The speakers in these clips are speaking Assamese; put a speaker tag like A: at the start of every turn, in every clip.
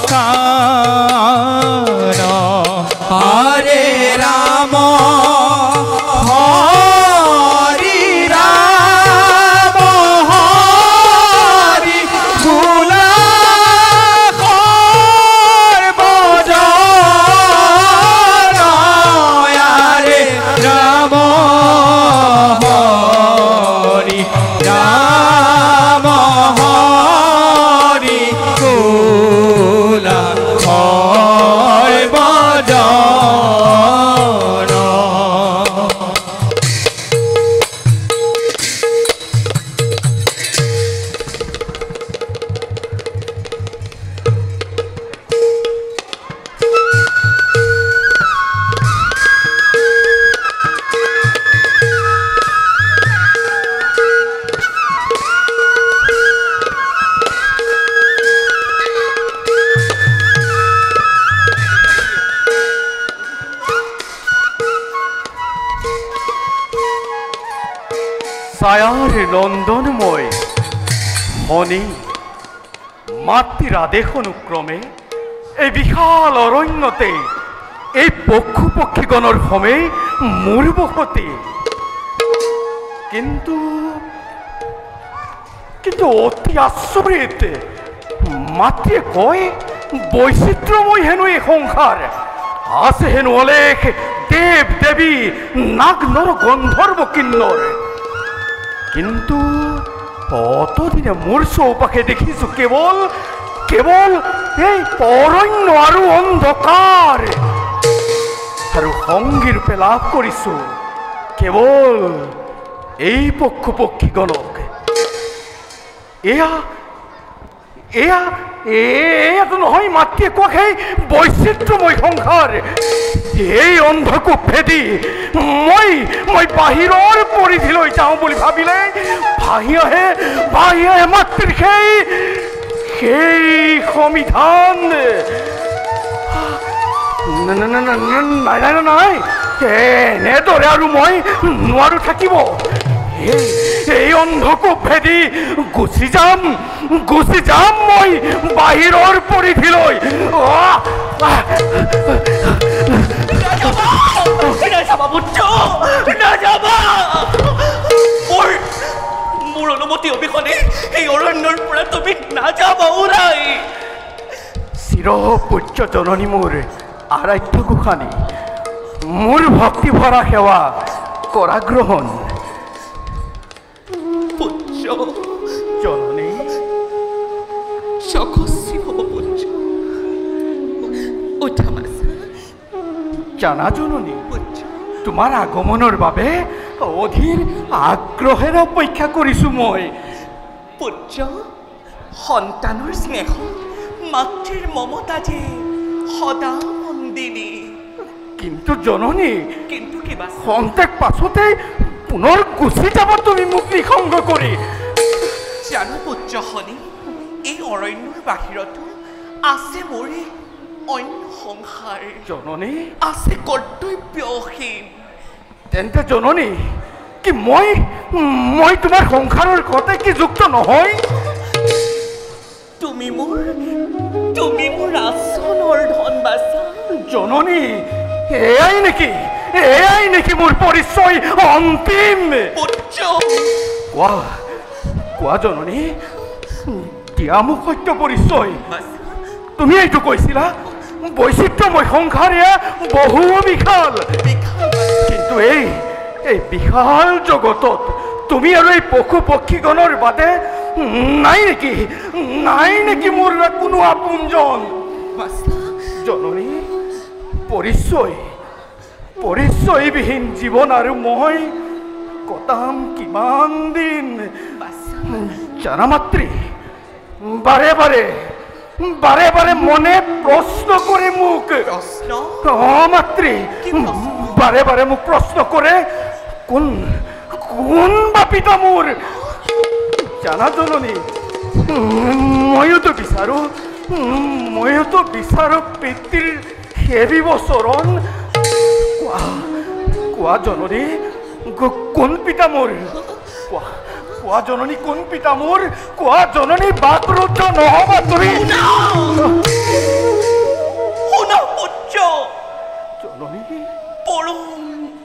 A: শ্মশান হরে রাম হরি রাম হরি ভুলা হরে রাম হরি রাম হরি ভুলা
B: ছায়ার নন্দনময় হনি মাতৃর আদেশ অনুক্রমে এই বিশাল অরণ্যতে এই পক্ষু পক্ষীগণৰ সমে মোৰ বসতি কিন্তু কিন্তু অতি আচৰিত মাতৃয়ে কয় বৈচিত্ৰ্যময় হেনো এই সংসাৰ আছে হেনো অলেখ দেৱ দেৱী নাগ নৰ গন্ধৰ্ব কিন্নৰ কিন্তু অতদিনে মোৰ চৌপাশে দেখিছো কেৱল কেৱল এই অৰণ্য আৰু অন্ধকাৰ আৰু সংগী ৰূপে লাভ কৰিছো কেৱল এই পক্ষু পক্ষীগণক এয়া এয়া এয়াতো নহয় মাতৃয়ে কোৱা সেই বৈচিত্ৰ্যময় সংসাৰ এই অন্ধকূপ ভেদি মই বাহিৰৰ পৰিধিলৈ যাওঁ বুলি ভাবিলে ভাহি আহে মাতৃৰ সেই সমিধান নাই এনেদৰে আৰু মই নোৱাৰো থাকিব এই অন্ধকূপ ভেদি গুচি যাম মই বাহিৰৰ পৰিধিলৈ
C: মোৰ অনুমতি অবিহনে এই অৰণ্যৰ পৰা তুমি নাযাবা ওলাই
B: চিৰপূজ্য জননী মোৰ আৰাধ্য গোসানী মোৰ ভক্তি ভৰা সেৱা কৰা গ্ৰহণ
C: পূজ্য
B: জননী
C: চকচি হ'ব পূজ্য
B: জানা জননী তোমাৰ আগমনৰ বাবে অধীৰ আগ্ৰহেৰে অপেক্ষা কৰিছো মই
C: পূজ্য সন্তানৰ স্নেহ মাতৃৰ মমতা যে সদা মন্দিনী
B: কিন্তু জননী
C: কিন্তু কিবা
B: খন্তেক পাছতে পুনৰ গুচি যাব তুমি মোক নিসংগ কৰি
C: জানো পূজ্য শনি এই অৰণ্যৰ বাহিৰতো আছে মোৰ অন্য সংসাৰ
B: জননী
C: আছে কৰ্তব্যহীন
B: তেন্তে জননী কি মই তোমাৰ সংসাৰৰ ঘৰতে কি যুক্ত নহয়
C: তুমি মোৰ আচলৰ ধন বাচা
B: জননী এয়াই নেকি মোৰ পৰিচয় অন্তিম কোৱা জননী দিয়া মোক সত্য পৰিচয় তুমি এইটো কৈছিলা বৈচিত্ৰ্যময় সংসাৰ এয়া বহু বিশাল কিন্তু এই বিশাল জগতত তুমি আৰু এই পশু পক্ষীগণৰ বাদে নাই নেকি মোৰ কোনো আপোনজন জননী পৰিচয়বিহীন জীৱন আৰু মই কটাম কিমান দিন জানা মাতৃ বাৰে বাৰে মনে প্ৰশ্ন কৰে মোক মাতৃ বাৰে মোক প্ৰশ্ন কৰে কোন বাপিতা মোৰ জানা জননী ময়োতো বিচাৰো পিতৃৰ সেবিব চৰণ কোৱা জননী কোন পিতা মোৰ কোৱা জননী কোন পিতা মোৰ কোৱা জননী বাকৰুদ্ধ নহবা তুমি
C: শুনা পুত্ৰ
B: জননী
C: পৰম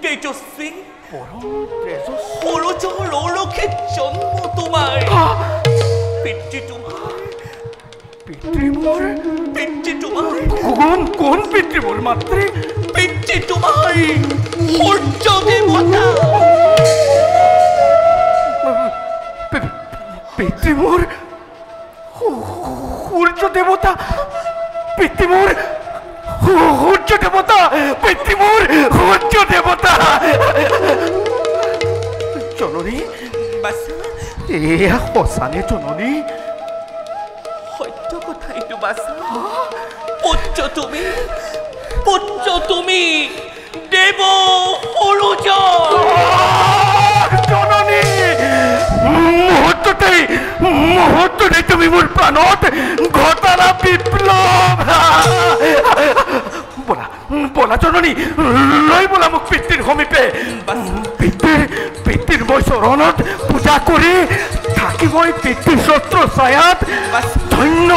C: তেজস্বী
B: পৰম তেজস্বী
C: সূৰ্যৰ অলৌকিক জন্ম তোমাৰ পিতৃ তোমাৰ
B: পিতৃ মোৰ
C: পিতৃ তোমাৰ
B: কোন পিতৃ মোৰ মাতৃ
C: পিতৃ তোমাৰ সূৰ্য দেৱতা
B: পিতৃ মোৰ সূৰ্য দেৱতা পিতৃ মোৰ সূৰ্য দেৱতা পিতৃ মোৰ সূৰ্য দেৱতা জননী
C: বাছা
B: এয়া সঁচানে জননী
C: সত্য কথা এইটো বাছা পুত্ৰ তুমি দেৱ সূৰ্য
B: জননী মুহূৰ্ততে তুমি মোৰ প্ৰাণত ঘটালা বিপ্লৱ বলা জননী লৈ বলা মোক পিতৃৰ সমীপে পিতৃৰ মই চৰণত পূজা কৰি থাকি মই পিতৃৰ ছত্ৰ ছায়াত ধন্য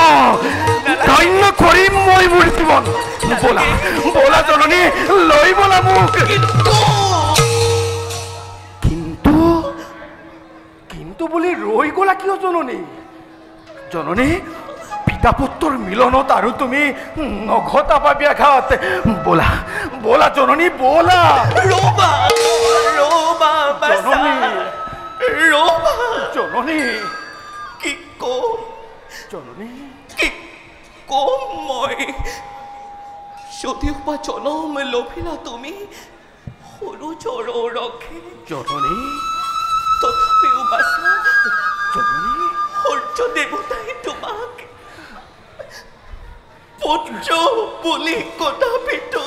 B: কৰিম মই মোৰ জীৱন বলা জননী লৈ বলা মোক কিন্তু বুলি ৰৈ গলা কিয় জননী পিতা পুত্ৰৰ মিলনত আৰু তুমি নঘটাবা ব্যাঘাত বলা জননী বলা
C: ৰবা বাছা ৰবা
B: জননী
C: কি কম
B: জননী
C: কি কম মই যদিওবা জনম লভিলা তুমি সূৰ্যৰ ৰখে
B: জননী
C: তথাপিও বাছা
B: জননী
C: সূৰ্য দেৱতাই তোমাক পুত্ৰ বুলি কদাপিতো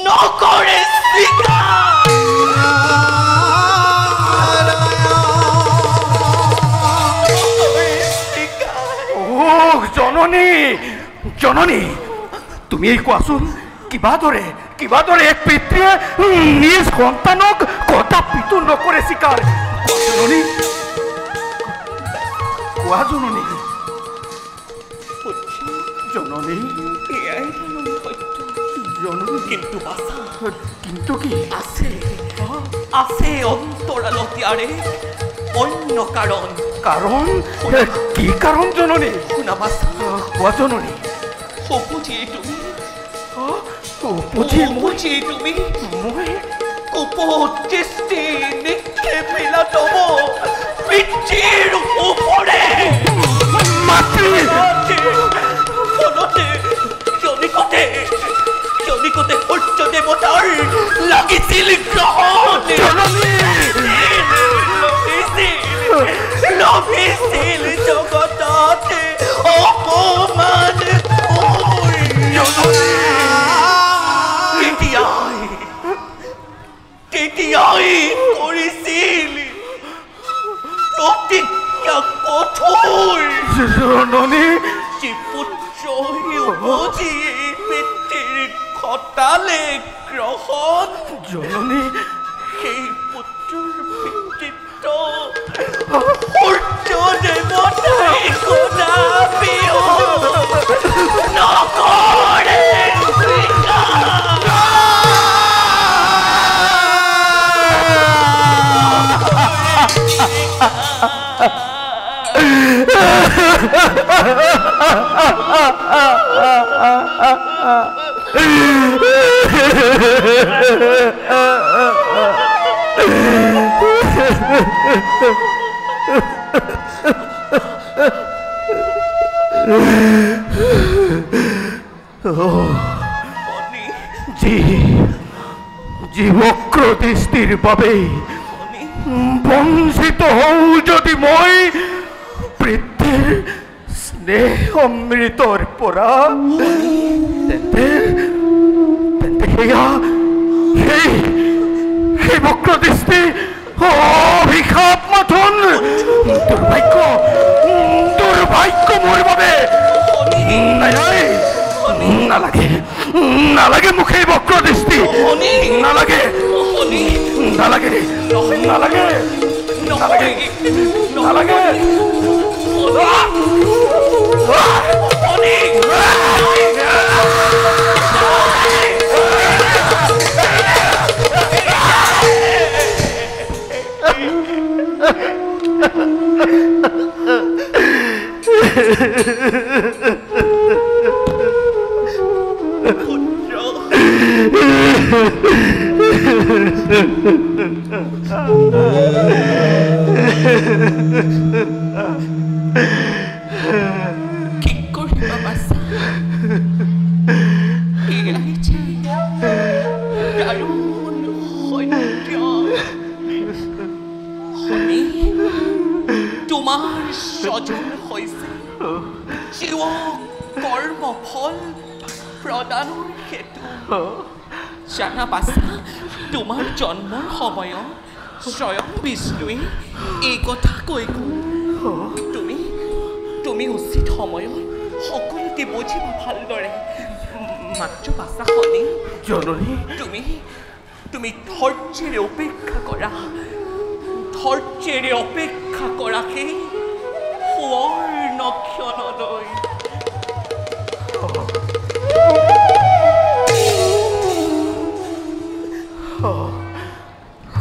C: নকৰে
B: জননী তুমি কোৱাচোন কিবা দৰে এক পিতৃয়ে নিজ সন্তানক কদাপিতো নকৰে স্বীকাৰ কোৱা জননী জননী
C: এয়াই সত্য
B: জননী
C: কিন্তু বাছা
B: কিন্তু কি
C: আছে অন্তৰালত ইয়াৰে অন্য কাৰণ
B: কি কাৰণ জননী
C: শুনা বাছা
B: কোৱা জননী
C: সপোজিয়ে তুমি
B: মই
C: কুপদৃষ্টি নিক্ষেপিলা তব পিতৃৰ ওপৰে ফলতে ক্ষণিকতে সূৰ্য দেৱতাৰ লাগিছিল গ্ৰহণ লভিছিল জগততে অপমান তেতিয়াই কৰিছিল প্ৰতিজ্ঞা কঠোৰ
B: জননী
C: যে পুত্ৰই উপজিয়ে পিতৃৰ ঘটালে গ্ৰহণ
B: জননী
C: সেই পুত্ৰৰ পিতৃত্ব সূৰ্য দেৱতাই কদাপিও নকৰে
B: যি বক্ৰ দৃষ্টিৰ বাবে বঞ্চিত হওঁ যদি মই পিতৃৰ স্নেহ অমৃতৰ পৰা তেন্তে সেয়া সেই বক্ৰ দৃষ্টি অভিশাপ মাথোন দুৰ্ভাগ্য মোৰ বাবে নালাগে মোক সেই বক্ৰ দৃষ্টি নালাগে নালাগে
C: কি কৰিবা বাছা এৰাইছে দাৰুণ সত্য শনি তোমাৰ স্বজন হৈছে জীৱক কৰ্মফল প্ৰদানৰ হেতু জানা বাছা তোমাৰ জন্মৰ সময়ত স্বয়ং বিষ্ণুৱে এই কথা কৈ গ'ল তুমি উচিত সময়ত সকলোকে বুজিবা ভালদৰে মাত্ৰ বাছা শনি
B: জননী
C: তুমি ধৈৰ্যেৰে অপেক্ষা কৰাকে সুৱৰ্ণ ক্ষণলৈ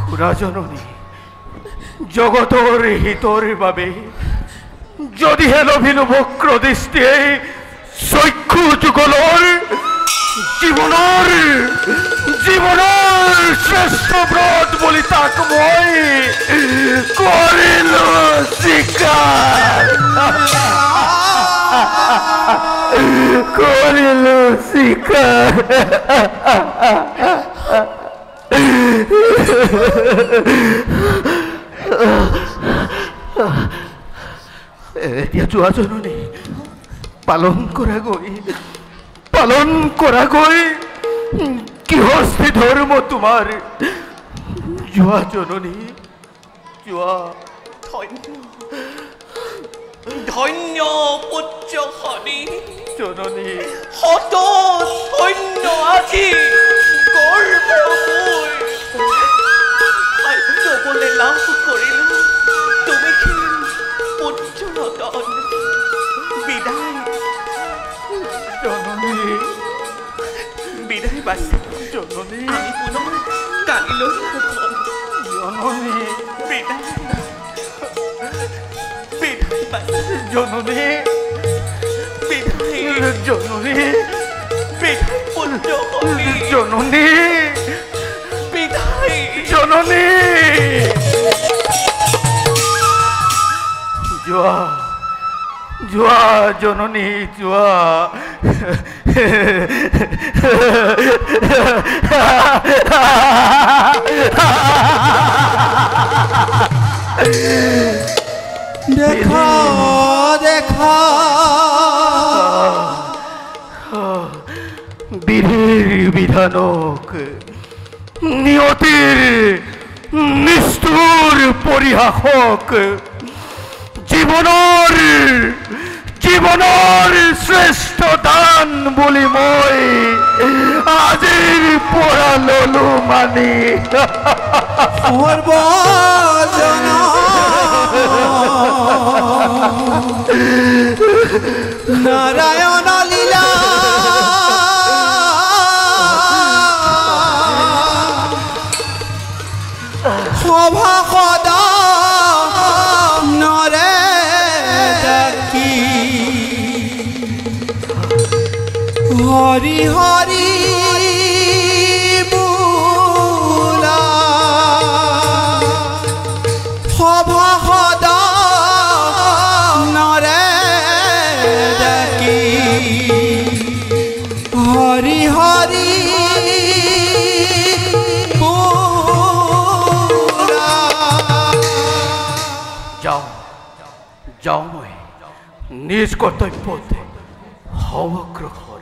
B: খুৰা জননী জগতৰ হিতৰ বাবে যদিহে লভিলো বক্ৰ দৃষ্টিয়ে চক্ষু যুগলৰ জীৱনৰ শ্ৰেষ্ঠ ব্ৰত বুলি তাক মই কৰিলো স্বীকাৰ কৰিলো স্বীকাৰ এতিয়া যোৱা জননী পালন কৰাগৈ গৃহস্থী ধৰ্ম তোমাৰ যোৱা জননী যোৱা
C: ধন্য পুত্ৰ শনি
B: জননী
C: শত ধন্য আজি গৰ্ব মোৰ ভাগ্যবলে লাভ কৰিলো তুমি পুত্ৰ ৰতন বিদায়
B: জননী
C: বিদায় বাছা
B: জননী
C: আমি পুনৰ কালিলৈ
B: জননী
C: বিদায় বাছা
B: জননী
C: বিদায়
B: জননী
C: বিদায় পুত্ৰ শনি
B: জননী
C: বিদায়
B: জননী যোৱা জননী যোৱা
A: দেখা
B: বিধিৰ বিধানক নিয়তিৰ নিষ্ঠুৰ পৰিহাসক জীৱনৰ শ্ৰেষ্ঠ দান বুলি মই আজিৰ পৰা ললো মানি
A: সৰ্বজন নাৰায়ণ লীলা সভা সদা নৰে ডাকি হৰি হৰি বোলা সভা সদা নৰে ডাকি হৰি হৰি
B: যাওঁ মই নিজ কৰ্তব্যত সমগ্ৰ ঘৰ